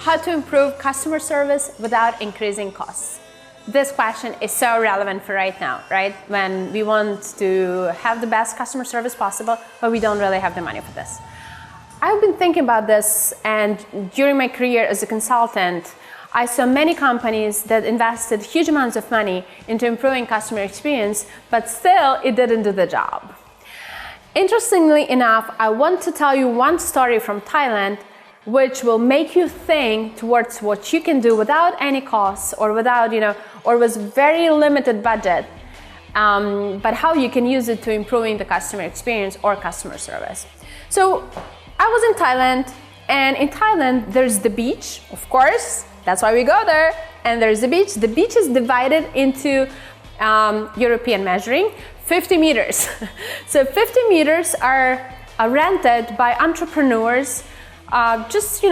how to improve customer service without increasing costs. This question is so relevant for right now, right? When we want to have the best customer service possible, but we don't really have the money for this. I've been thinking about this, and during my career as a consultant, I saw many companies that invested huge amounts of money into improving customer experience, but still it didn't do the job. Interestingly enough, I want to tell you one story from Thailand which will make you think towards what you can do without any costs or without, or with very limited budget, but how you can use it to improving the customer experience or customer service. So I was in Thailand, and in Thailand there's the beach, of course, that's why we go there, and there's the beach. The beach is divided into European measuring, 50 meters. So 50 meters are rented by entrepreneurs, just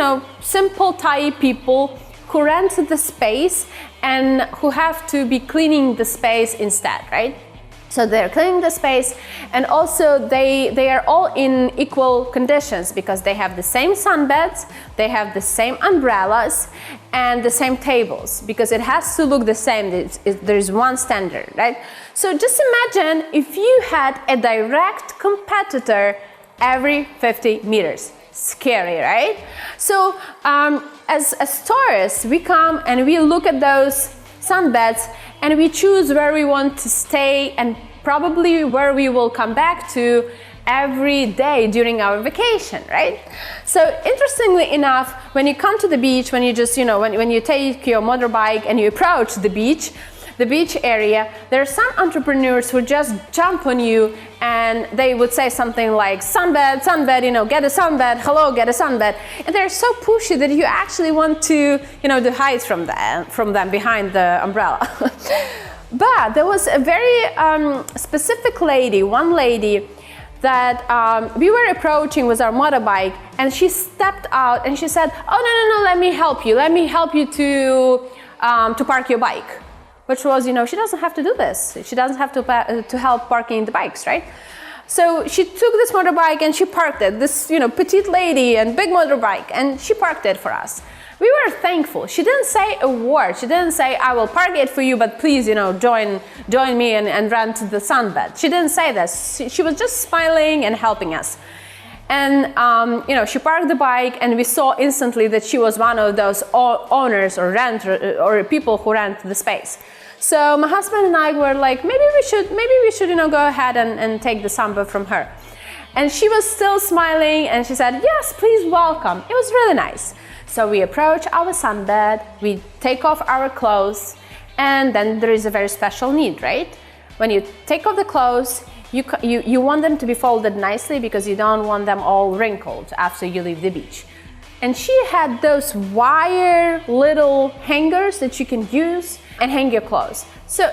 simple Thai people who rent the space and who have to be cleaning the space instead, right? So they're cleaning the space, and also they are all in equal conditions because they have the same sunbeds, they have the same umbrellas and the same tables, because it has to look the same. There's one standard, right? So just imagine if you had a direct competitor every 50 meters. Scary, right? So as tourists, we come and we look at those sunbeds and we choose where we want to stay and probably where we will come back to every day during our vacation, right? So interestingly enough, when you come to the beach, when you just, when you take your motorbike and you approach the beach area, there are some entrepreneurs who just jump on you and they would say something like, sunbed, get a sunbed, hello, get a sunbed. And they're so pushy that you actually want to, to hide from them behind the umbrella. But there was a very specific lady, one lady, that we were approaching with our motorbike, and she stepped out and she said, oh, no, let me help you to park your bike. Which was, she doesn't have to do this. She doesn't have to help parking the bikes, right? So she took this motorbike and she parked it, this, petite lady and big motorbike, and she parked it for us. We were thankful. She didn't say a word. She didn't say, I will park it for you, but please, join me and rent the sunbed. She didn't say this. She was just smiling and helping us. And, she parked the bike, and we saw instantly that she was one of those owners or people who rent the space. So my husband and I were like, maybe we should, go ahead and take the sunbed from her. And she was still smiling, and she said, yes, please, welcome. It was really nice. So we approach our sunbed, we take off our clothes, and then there is a very special need, right? When you take off the clothes, you want them to be folded nicely because you don't want them all wrinkled after you leave the beach. And she had those wire little hangers that you can use and hang your clothes. So,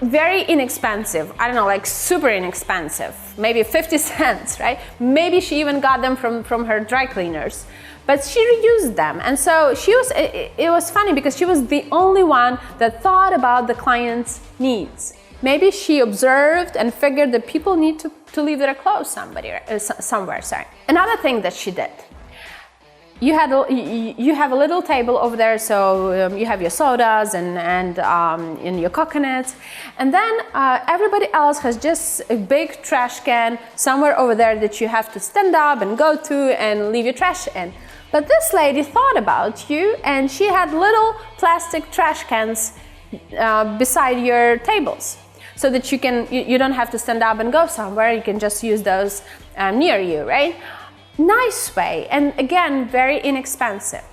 very inexpensive. I don't know, like super inexpensive, maybe 50 cents, right? Maybe she even got them from her dry cleaners, but she reused them. And so it was funny because she was the only one that thought about the client's needs. Maybe she observed and figured that people need to leave their clothes somewhere. Another thing that she did, you have a little table over there, so you have your sodas and your coconuts, and then everybody else has just a big trash can somewhere over there that you have to stand up and go to and leave your trash in. But this lady thought about you, and she had little plastic trash cans beside your tables, so that you don't have to stand up and go somewhere. You can just use those near you, right? Nice way, and again, very inexpensive.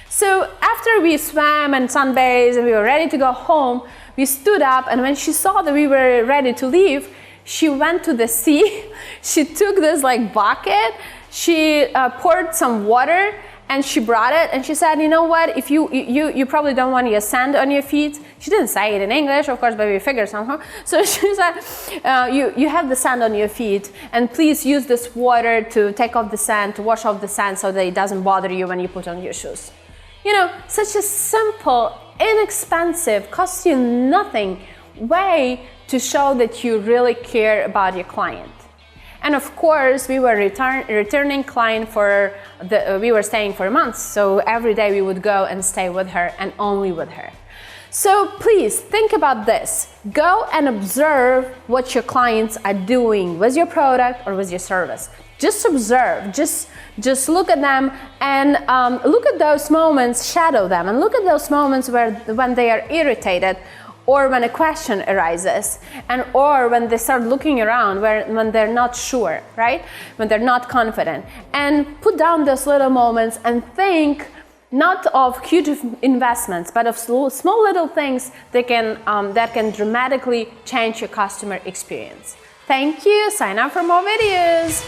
So after we swam and sunbathed and we were ready to go home, we stood up, and when she saw that we were ready to leave, she went to the sea. She took this bucket, she poured some water, and she brought it, and she said, you know what, if you probably don't want your sand on your feet. She didn't say it in English, of course, but we figured somehow. So she said, you have the sand on your feet, and please use this water to take off the sand, to wash off the sand so that it doesn't bother you when you put on your shoes. Such a simple, inexpensive, costs you nothing way to show that you really care about your client. And of course, we were returning client for we were staying for months. So every day we would go and stay with her and only with her. So please think about this. Go and observe what your clients are doing with your product or with your service. Just observe, just look at them and look at those moments, shadow them, and look at those moments when they are irritated, or when a question arises, and or when they start looking around, when they're not sure, right? When they're not confident. And put down those little moments and think not of huge investments, but of small little things that can dramatically change your customer experience. Thank you. Sign up for more videos.